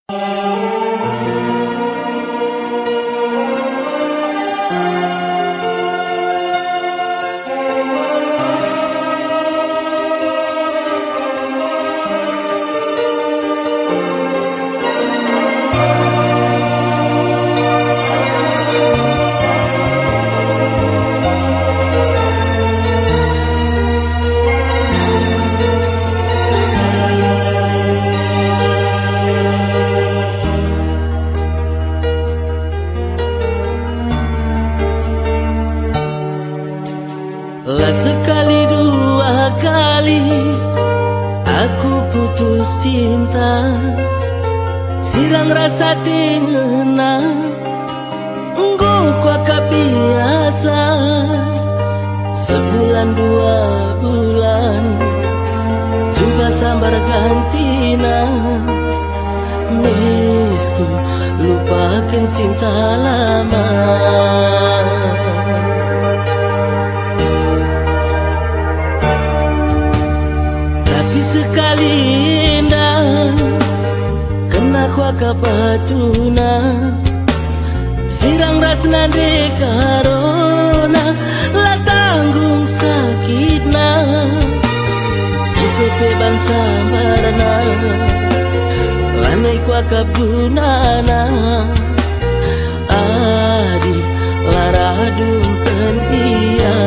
Lah sekali dua kali aku putus cinta, silang rasa tingena enggo kuaka biasa. Sebulan dua bulan jumpa sambar gantina, misku lupakan cinta lama. Sekali indah kena kuaka batuna, sirang rasna de karona la tanggung sakitna, isepe ban sambarna lanai kuaka punana, adi laradungkan iya.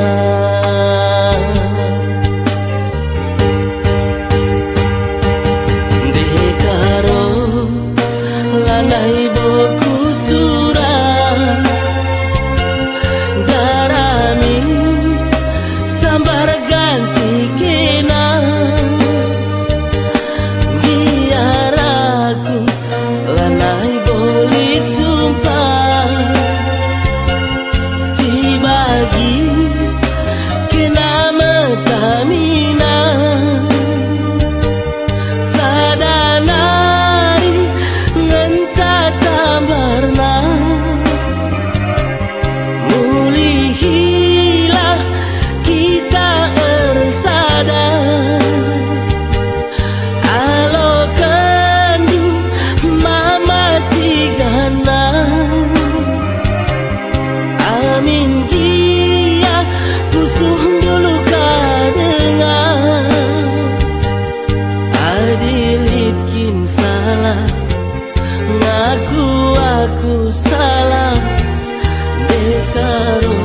Aku salah dekaro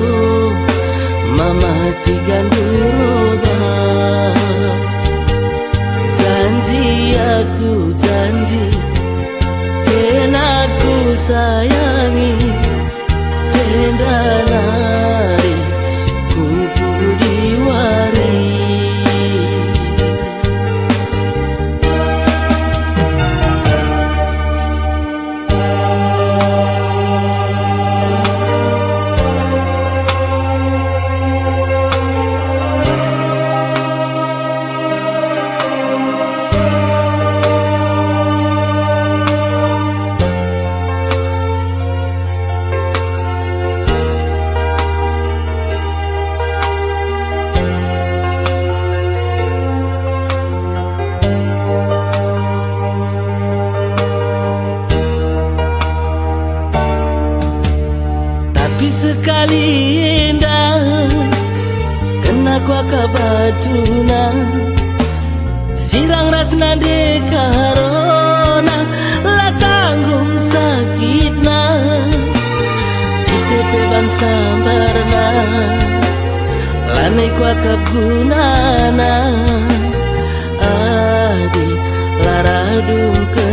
mama tiga duroba, janji aku janji kena aku sayangi cendanari kupu diwari. Tapi sekali indah kena kuaka batuna, sirang rasna de karona la tanggung sakitna, isepe ban sambarna lanai kuaka punana, adi laradung ke